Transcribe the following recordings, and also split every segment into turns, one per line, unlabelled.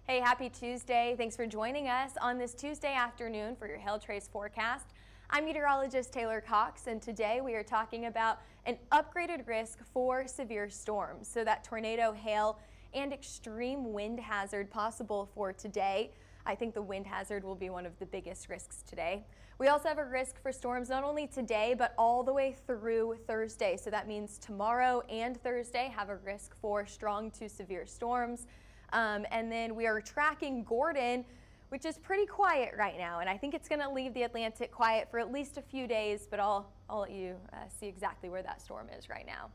Hey, happy Tuesday. Thanks for joining us on this Tuesday afternoon for your hail trace forecast. I'm meteorologist Taylor Cox, and today we are talking about an upgraded risk for severe storms. So that tornado, hail, and extreme wind hazard possible for today. I think the wind hazard will be one of the biggest risks today. We also have a risk for storms not only today, but all the way through Thursday. So that means tomorrow and Thursday have a risk for strong to severe storms. And then we are tracking Gordon, which is pretty quiet right now. And I think it's going to leave the Atlantic quiet for at least a few days, but I'll let you see exactly where that storm is right now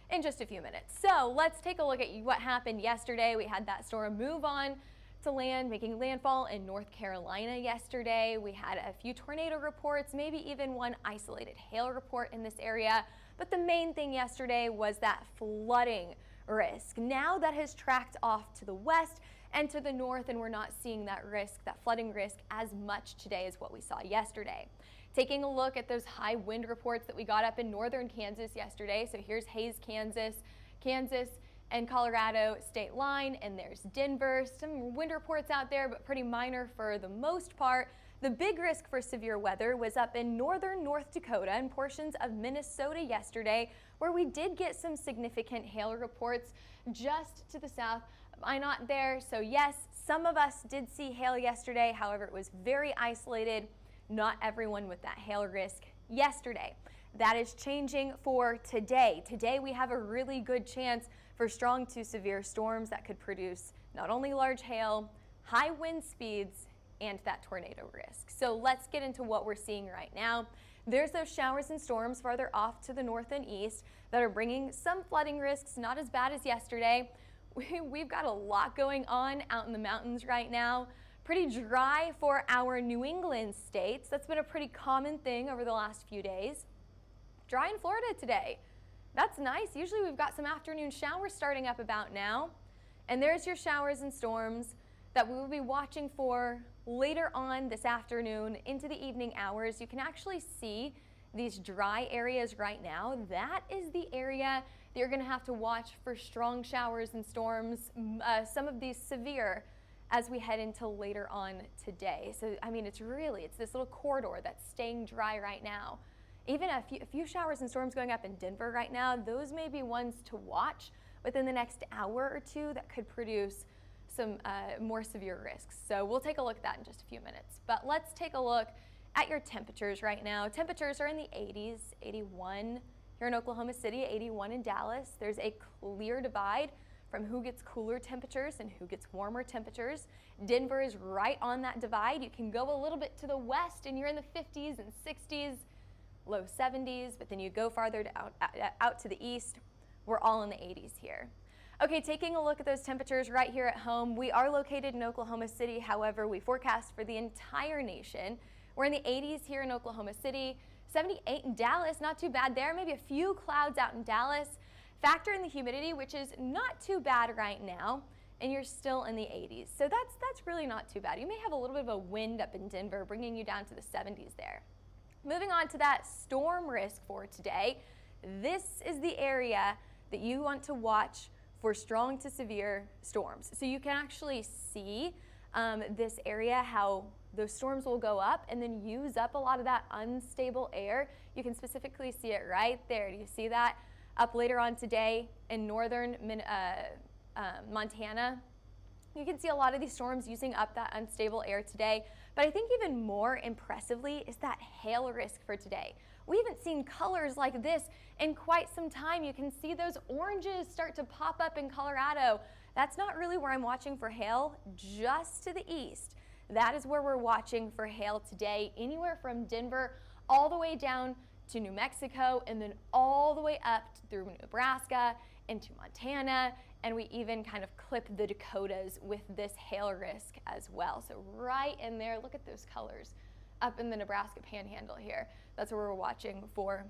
in just a few minutes. So let's take a look at what happened yesterday. We had that storm move on to land, making landfall in North Carolina yesterday. We had a few tornado reports, maybe even one isolated hail report in this area. But the main thing yesterday was that flooding risk. Now that has tracked off to the west and to the north, and we're not seeing that risk, that flooding risk, as much today as what we saw yesterday. Taking a look at those high wind reports that we got up in northern Kansas yesterday. So here's Hays, Kansas and Colorado state line, and there's Denver. Some wind reports out there, but pretty minor for the most part. The big risk for severe weather was up in northern North Dakota and portions of Minnesota yesterday, where we did get some significant hail reports just to the south. I'm not there, so yes, some of us did see hail yesterday. However, it was very isolated. Not everyone with that hail risk yesterday. That is changing for today. Today we have a really good chance for strong to severe storms that could produce not only large hail, high wind speeds, and that tornado risk. So let's get into what we're seeing right now. There's those showers and storms farther off to the north and east that are bringing some flooding risks, not as bad as yesterday. We've got a lot going on out in the mountains right now. Pretty dry for our New England states. That's been a pretty common thing over the last few days. Dry in Florida today. That's nice. Usually we've got some afternoon showers starting up about now. And there's your showers and storms that we will be watching for later on this afternoon into the evening hours. You can actually see these dry areas right now. That is the area that you're going to have to watch for strong showers and storms, some of these severe, as we head into later on today. So, I mean, it's this little corridor that's staying dry right now. Even a few showers and storms going up in Denver right now, those may be ones to watch within the next hour or two that could produce some more severe risks. So we'll take a look at that in just a few minutes. But let's take a look at your temperatures right now. Temperatures are in the 80s, 81 here in Oklahoma City, 81 in Dallas. There's a clear divide from who gets cooler temperatures and who gets warmer temperatures. Denver is right on that divide. You can go a little bit to the west and you're in the 50s and 60s, low 70s, but then you go farther out to the east, we're all in the 80s here. Okay, taking a look at those temperatures right here at home. We are located in Oklahoma City. However, we forecast for the entire nation. We're in the 80s here in Oklahoma City, 78 in Dallas, not too bad there. Maybe a few clouds out in Dallas. Factor in the humidity, which is not too bad right now, and you're still in the 80s. So that's really not too bad. You may have a little bit of a wind up in Denver, bringing you down to the 70s there. Moving on to that storm risk for today. This is the area that you want to watch for strong to severe storms. So you can actually see this area, how those storms will go up and then use up a lot of that unstable air. You can specifically see it right there. Do you see that? Up later on today in northern Montana, you can see a lot of these storms using up that unstable air today. But I think even more impressively is that hail risk for today. We haven't seen colors like this in quite some time. You can see those oranges start to pop up in Colorado. That's not really where I'm watching for hail, just to the east. That is where we're watching for hail today, anywhere from Denver all the way down to New Mexico, and then all the way up through Nebraska into Montana, and we even kind of clip the Dakotas with this hail risk as well. So right in there, look at those colors up in the Nebraska panhandle here. That's where we're watching for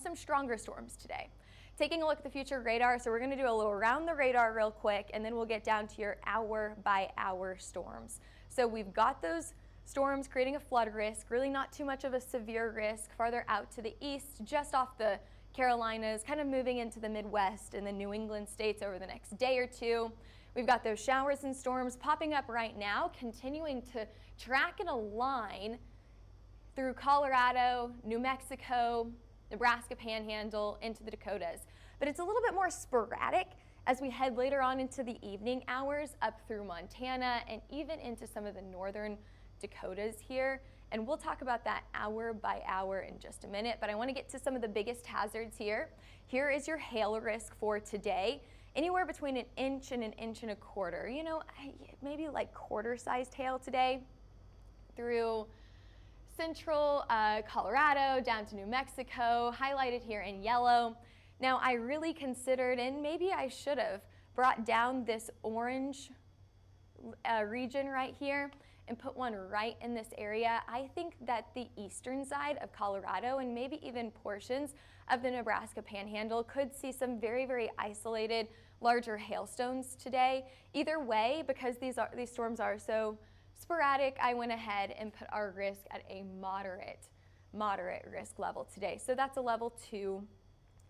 some stronger storms today. Taking a look at the future radar, so we're going to do a little around the radar real quick, and then we'll get down to your hour by hour storms. So we've got those storms creating a flood risk, really not too much of a severe risk farther out to the east, just off the Carolinas, kind of moving into the Midwest and the New England states over the next day or two. We've got those showers and storms popping up right now, continuing to track in a line through Colorado, New Mexico, Nebraska Panhandle, into the Dakotas. But it's a little bit more sporadic as we head later on into the evening hours up through Montana and even into some of the northern Dakotas here. And we'll talk about that hour by hour in just a minute, but I want to get to some of the biggest hazards here. Here is your hail risk for today. Anywhere between 1 inch and 1.25 inches. You know, maybe like quarter-sized hail today through central Colorado down to New Mexico, highlighted here in yellow. Now, I really considered, and maybe I should have, brought down this orange region right here and put one right in this area. I think that the eastern side of Colorado and maybe even portions of the Nebraska Panhandle could see some very, very isolated larger hailstones today. Either way, because these storms are so sporadic, I went ahead and put our risk at a moderate risk level today. So that's a level 2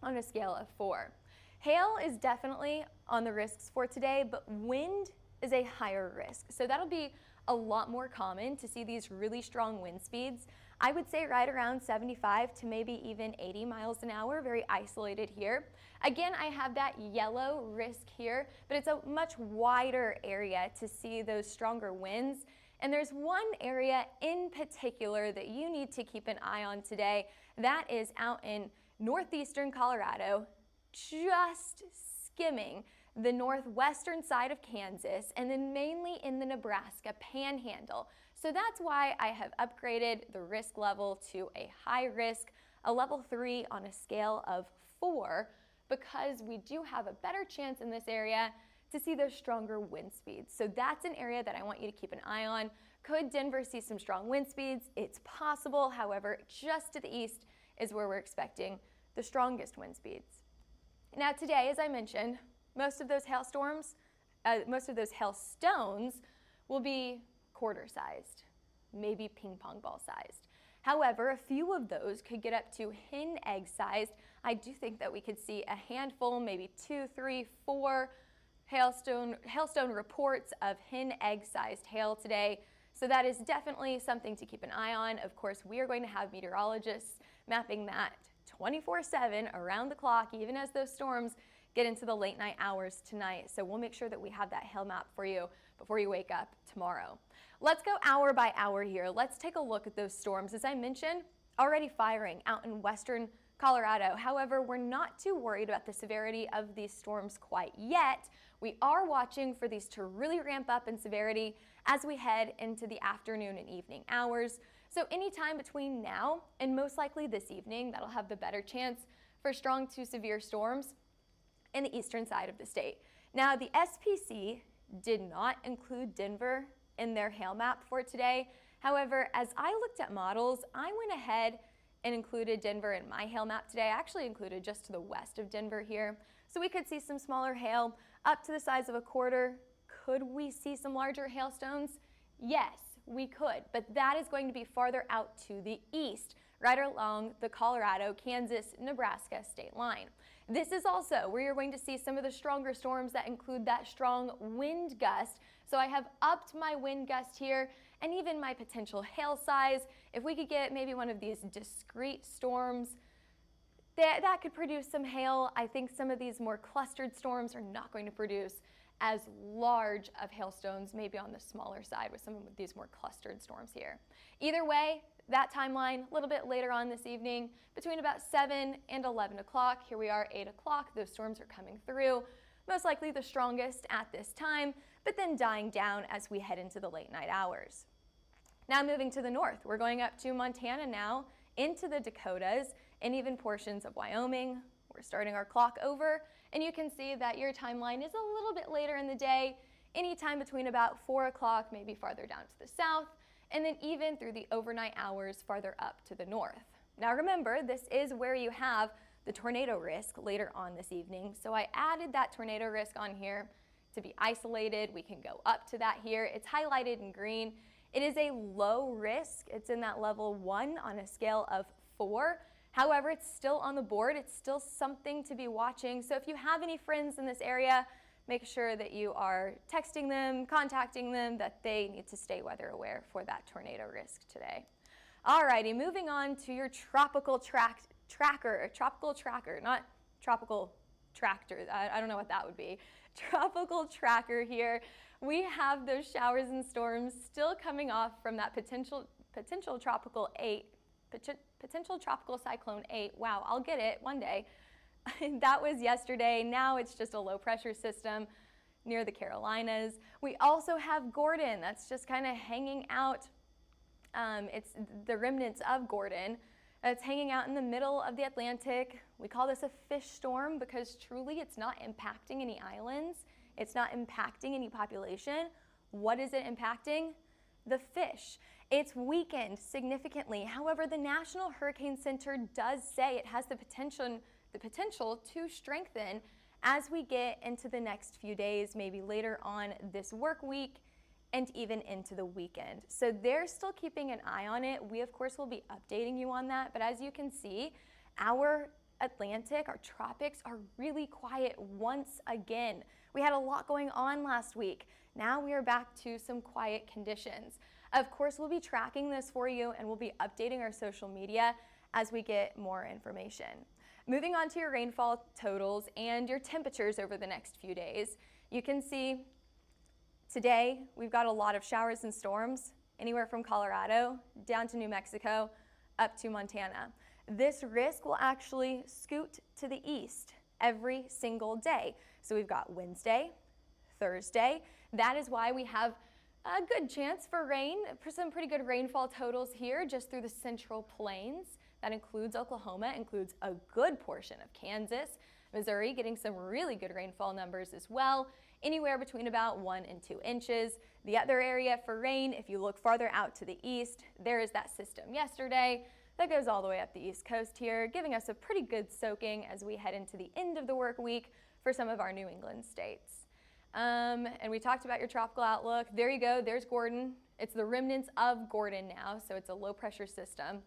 on a scale of 4. Hail is definitely on the risks for today, but wind is a higher risk. So that'll be a lot more common to see these really strong wind speeds. I would say right around 75 to maybe even 80 miles an hour, very isolated here. Again, I have that yellow risk here, but it's a much wider area to see those stronger winds. And there's one area in particular that you need to keep an eye on today. That is out in northeastern Colorado, just skimming the northwestern side of Kansas, and then mainly in the Nebraska Panhandle. So that's why I have upgraded the risk level to a high risk, a level 3 on a scale of 4, because we do have a better chance in this area to see those stronger wind speeds. So that's an area that I want you to keep an eye on. Could Denver see some strong wind speeds? It's possible. However, just to the east is where we're expecting the strongest wind speeds. Now today, as I mentioned, most of those hailstones will be quarter-sized, maybe ping pong ball sized. However, a few of those could get up to hen egg sized. I do think that we could see a handful, maybe 2, 3, 4 hailstone reports of hen egg sized hail today. So that is definitely something to keep an eye on. Of course, we are going to have meteorologists mapping that 24/7 around the clock, even as those storms get into the late night hours tonight. So we'll make sure that we have that hail map for you before you wake up tomorrow. Let's go hour by hour here. Let's take a look at those storms. As I mentioned, already firing out in western Colorado. However, we're not too worried about the severity of these storms quite yet. We are watching for these to really ramp up in severity as we head into the afternoon and evening hours. So anytime between now and most likely this evening, that'll have the better chance for strong to severe storms in the eastern side of the state. Now, the SPC did not include Denver in their hail map for today. However, as I looked at models, I went ahead and included Denver in my hail map today. I actually included just to the west of Denver here. So we could see some smaller hail up to the size of a quarter. Could we see some larger hailstones? Yes, we could, but that is going to be farther out to the east, right along the Colorado, Kansas, Nebraska state line. This is also where you're going to see some of the stronger storms that include that strong wind gust. So I have upped my wind gust here and even my potential hail size. If we could get maybe one of these discrete storms, that could produce some hail. I think some of these more clustered storms are not going to produce as large of hailstones, maybe on the smaller side with some of these more clustered storms here. Either way, that timeline a little bit later on this evening, between about 7 and 11 o'clock. Here we are, 8 o'clock. Those storms are coming through, most likely the strongest at this time, but then dying down as we head into the late night hours. Now moving to the north, we're going up to Montana now, into the Dakotas, and even portions of Wyoming. We're starting our clock over, and you can see that your timeline is a little bit later in the day, anytime between about 4 o'clock, maybe farther down to the south, and then even through the overnight hours farther up to the north. Now remember, this is where you have the tornado risk later on this evening, so I added that tornado risk on here to be isolated. We can go up to that here. It's highlighted in green. It is a low risk. It's in that level 1 on a scale of 4. However, it's still on the board. It's still something to be watching. So if you have any friends in this area make sure that you are texting them, contacting them, that they need to stay weather aware for that tornado risk today. Alrighty, moving on to your tropical tracker, not tropical tractor. I don't know what that would be. Tropical tracker here. We have those showers and storms still coming off from that potential tropical cyclone 8. Wow, I'll get it one day. That was yesterday. Now it's just a low pressure system near the Carolinas. We also have Gordon. That's just kind of hanging out. It's the remnants of Gordon. It's hanging out in the middle of the Atlantic. We call this a fish storm because truly it's not impacting any islands. It's not impacting any population. What is it impacting? The fish. It's weakened significantly. However, the National Hurricane Center does say it has the potential to strengthen as we get into the next few days, maybe later on this work week and even into the weekend. So they're still keeping an eye on it. We, of course, will be updating you on that. But as you can see, our Atlantic, our tropics are really quiet once again. We had a lot going on last week. Now we are back to some quiet conditions. Of course, we'll be tracking this for you and we'll be updating our social media as we get more information. Moving on to your rainfall totals and your temperatures over the next few days. You can see today we've got a lot of showers and storms, anywhere from Colorado down to New Mexico up to Montana. This risk will actually scoot to the east every single day. So we've got Wednesday, Thursday. That is why we have a good chance for rain, for some pretty good rainfall totals here just through the central plains. That includes Oklahoma, includes a good portion of Kansas, Missouri getting some really good rainfall numbers as well, anywhere between about 1 and 2 inches. The other area for rain, if you look farther out to the east, there is that system yesterday that goes all the way up the east coast here, giving us a pretty good soaking as we head into the end of the work week for some of our New England states. And we talked about your tropical outlook. There you go, there's Gordon. It's the remnants of Gordon now, so it's a low pressure system.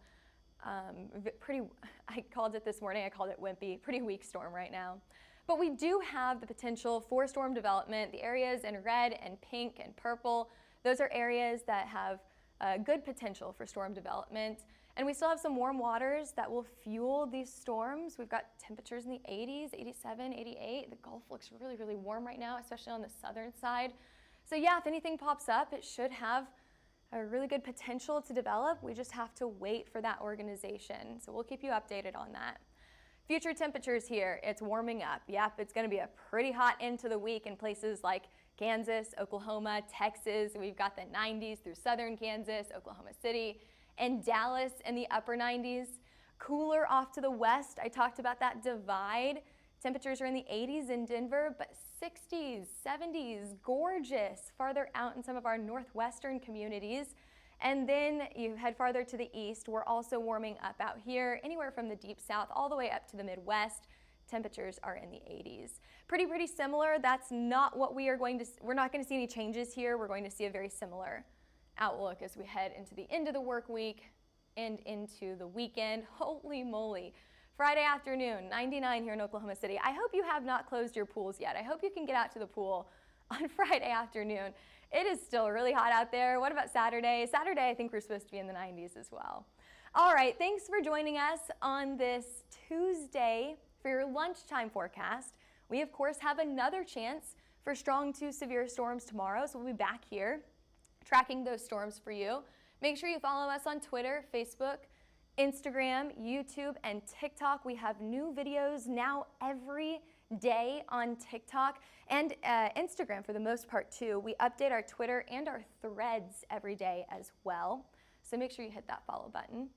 I called it this morning, I called it wimpy, pretty weak storm right now. But we do have the potential for storm development. The areas in red and pink and purple, those are areas that have good potential for storm development. And we still have some warm waters that will fuel these storms. We've got temperatures in the 80s, 87, 88. The Gulf looks really, really warm right now, especially on the southern side. So yeah, if anything pops up, it should have a really good potential to develop. We just have to wait for that organization. So we'll keep you updated on that. Future temperatures here, it's warming up. Yep, it's gonna be a pretty hot end to the week in places like Kansas, Oklahoma, Texas. We've got the 90s through southern Kansas, Oklahoma City, and Dallas in the upper 90s. Cooler off to the west. I talked about that divide. Temperatures are in the 80s in Denver, but 60s, 70s, gorgeous farther out in some of our northwestern communities. And then you head farther to the east, we're also warming up out here, anywhere from the deep south all the way up to the Midwest. Temperatures are in the 80s. Pretty similar. That's not what we're not going to see any changes here. We're going to see a very similar outlook as we head into the end of the work week and into the weekend. Holy moly. Friday afternoon, 99 here in Oklahoma City. I hope you have not closed your pools yet. I hope you can get out to the pool on Friday afternoon. It is still really hot out there. What about Saturday? Saturday, I think we're supposed to be in the 90s as well. All right, thanks for joining us on this Tuesday for your lunchtime forecast. We, of course, have another chance for strong to severe storms tomorrow, so we'll be back here tracking those storms for you. Make sure you follow us on Twitter, Facebook, Instagram, YouTube, and TikTok. We have new videos now every day on TikTok and Instagram for the most part too. We update our Twitter and our threads every day as well. So make sure you hit that follow button.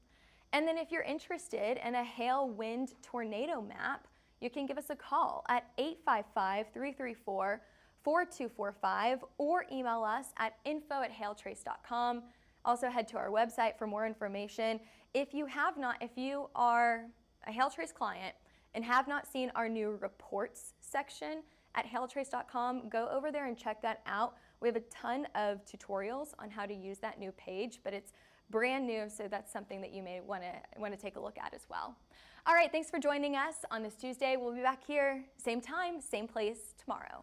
And then if you're interested in a hail, wind, tornado map, you can give us a call at 855-334-4245 or email us at info@hailtrace.com. Also head to our website for more information. If you are a Hailtrace client and have not seen our new reports section at hailtrace.com, go over there and check that out. We have a ton of tutorials on how to use that new page, but it's brand new, so that's something that you may want to take a look at as well. All right, thanks for joining us on this Tuesday. We'll be back here, same time, same place tomorrow.